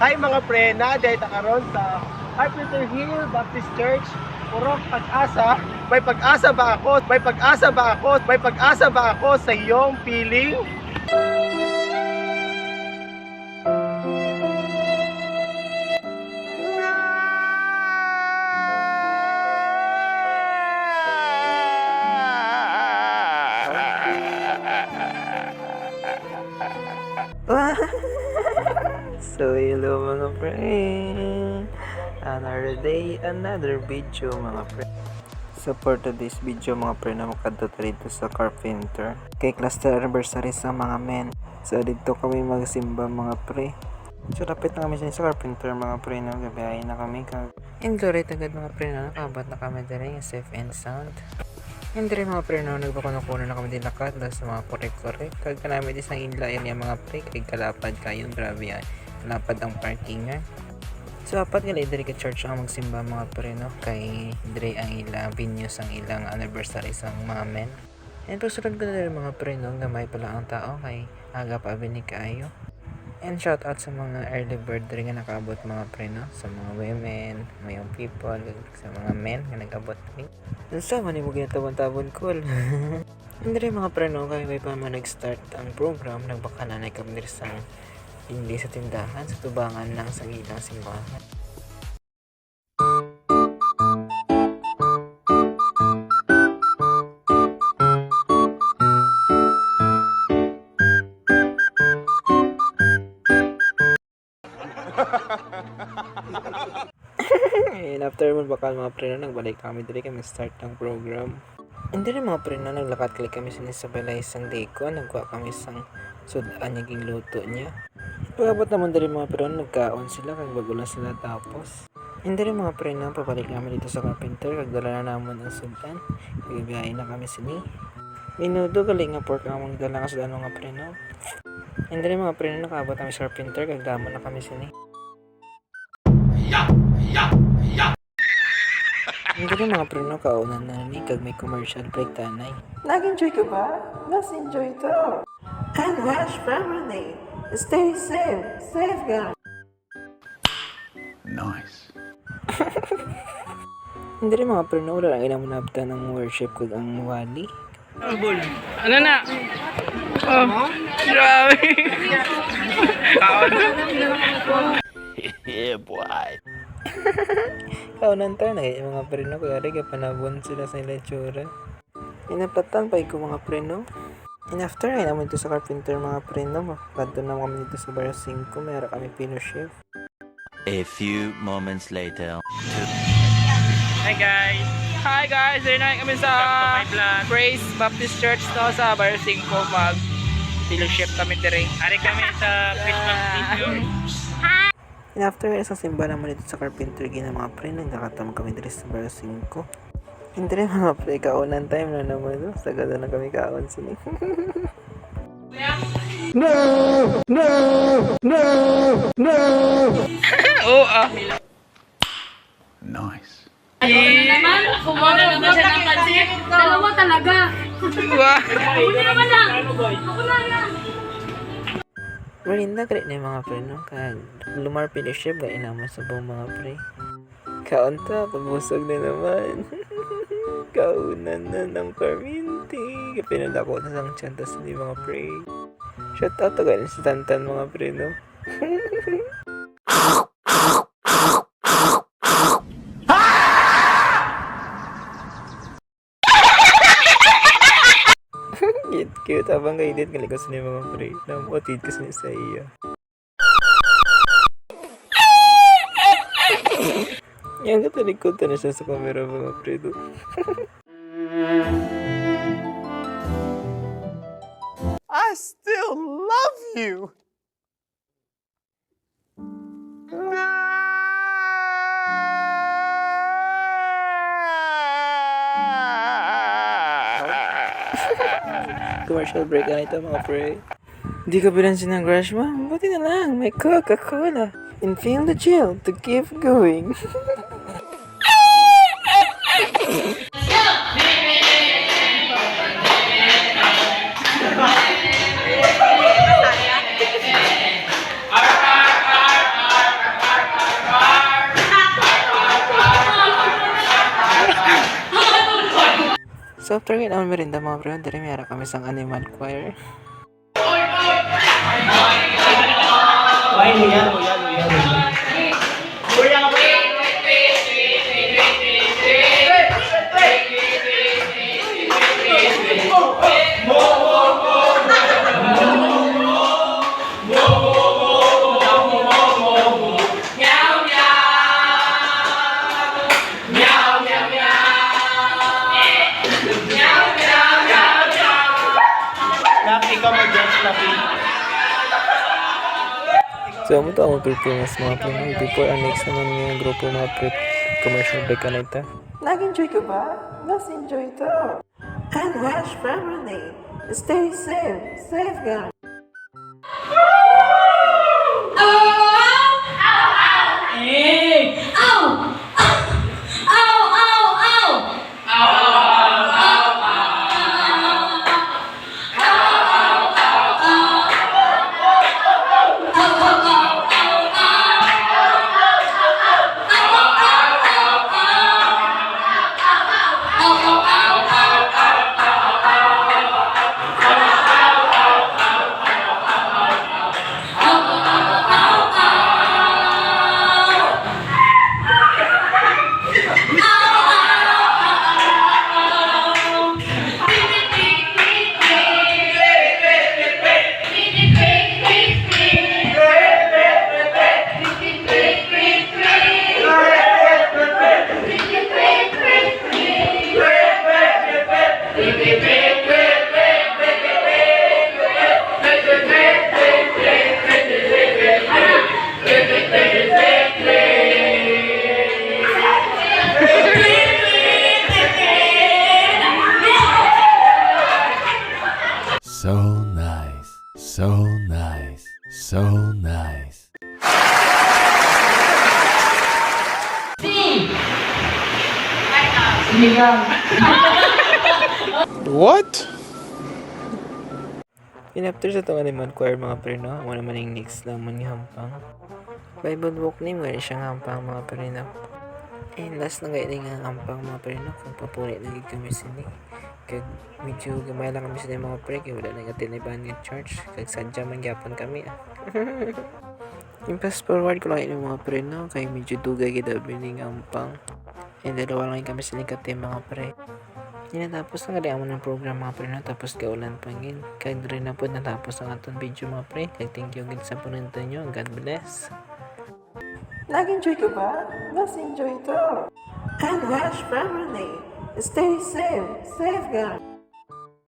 Hi mga pre, na-date karon sa Carpenter Hill Baptist Church. Purok pag-asa. May pag-asa ba ako? May pag-asa ba ako? May pag-asa ba ako sa iyong piling? So hello mga friend, another day, another video mga friend. So for today's video mga friend, na makadto dito sa Carpenter kay cluster anniversary sa mga men. So dito kami magsimba mga pre. So lapit na kami sa Carpenter mga pre, no? Gabiyahin na kami kag enjoy agad mga pre, no? Nakaabot na kami diri safe and sound. And diri mga pre, no? Nagbakuno-kuno na kami din lakat sa mga korek-korek kag kanami dis ang inlayan niya mga pre kay kalapad kayo, grabe yan. Lapad ang parking nga. So apat nga diri ka church ang magsimba mga pre, no? Kay diri ang ilang venues ang ilang anniversary sa mga men. And pagsulod ko na diri mga pre, no? Gamay pala ang tao kay aga pa abini kaayo. And shout out sa mga early bird diri nga nakaabot mga pre, no? Sa mga women, mga young people, sa mga men nga nag-abot rin. Sa man mo ginatabon-tabon cool. And diri mga pre, no? Kay may pa man nag-start ang program, nagbaka na kami diri sa hindi sa tindahan, sa tubangan lang sa ilang simbahan. And after mo bakal mga pre, na nagbalik kami diri kami start ng program. And diri mga pre, na naglakat kami sa Isabela isang deko, nagkuha kami sang sudan naging luto niya. Pagabot naman diri mga pre, nagkaon sila kag bago lang sila tapos. And diri mga pre, na pabalik kami dito sa Carpenter kag dala na namon ang sudan. Kag biyahe na kami sini. Minudo gali nga pork ang mga dala nga sudan mga pre, no. And diri mga pre, na nakaabot kami sa Carpenter kag damo na kami sini. Hindi rin mga pre, no, kaunan na ni kag may commercial break tanay. Nag-enjoy ka ba? Mas enjoy to. And watch family. Stay safe. Safe ka. Nice. Hindi rin mga pre, no, wala lang inamunabta ng worship kag ang wali. Ano na? Oh, grabe. Yeah, boy. Kaunan tayo na yung mga pre, no, kaya rin panabon sila sa ilang tsura. Inapatan pa ko mga pre, no. And after ay naman ito sa Carpenter mga pre, no, kanto na kami dito sa Bar 5, mayroon kami Pino Chef. A few moments later. Hi guys, dito na kami sa Praise Baptist Church, no, sa Bar 5 mag fellowship kami diri. Ari kami sa Christmas video. And after isang simba naman dito sa Carpenter, gina mga pre, nagkakatam kami dito sa Bar 5. Hindi rin mga pre, kaunan time na naman, no? Sagada na kami kaon sini. No! No! No! No! Oo, Nice. naman, kumana naman siya ng pansin. Dalawa talaga. Wow. Ako na naman na. Ako na yan. Marinda kaya na yung mga pre, no? Kag lumar Pino Chef, gaya naman sa buong mga pre. Kaon ta, pabusog na naman. Kaunan na ng Carminti. Kapinanda ko na sang chantas ni mga pre. Shout out to galing sa Tantan mga pre, no? Cute, habang kaedit kalikos ni mga pre. Namotid kasi ni sa iya. Yang katalikod na siya sa camera mga pre do. I still love you! Commercial break na ito mga pre. Di ka bilansin ng crush mo? Buti na lang, may Coca-Cola. And feel the chill to keep going. So after kayo naman merinda mga pre, diri mayara kami sang animal choir. Ay, luyan. Lucky ka mag-judge, Lucky. So amo to ang performance mga pre. Before ang next naman yung grupo mga pre, commercial break ka na ito. Nag-enjoy ka ba? Mas enjoy to. And watch family. Stay safe. Safe guys. So nice. So nice. So nice. What? And after sa itong animal choir mga pre, no? Amo naman yung next naman yung hampang. Bible walk name nga rin siyang hampang mga pre, no? And last na gaya nga hampang mga pre, no? Kung papunit na kami sini. Kag medyo gamay lang kami sini mga pre, kaya wala na tiniban ng church. Kag sadya man gyapon kami Yung fast forward ko lang yung mga pre, no? Kaya medyo dugay kita bining hampang. And dalawa lang kami sini kate mga pre. Tapos na kaya mo ng program mga pre, no? Tapos kaulan pangin. Kag rin na po natapos ang atong video mga pre. Kag thank you again sa pununta nyo. God bless. Nag-enjoy ka ba? Mas enjoy to. And watch family. Stay safe. Safe guys.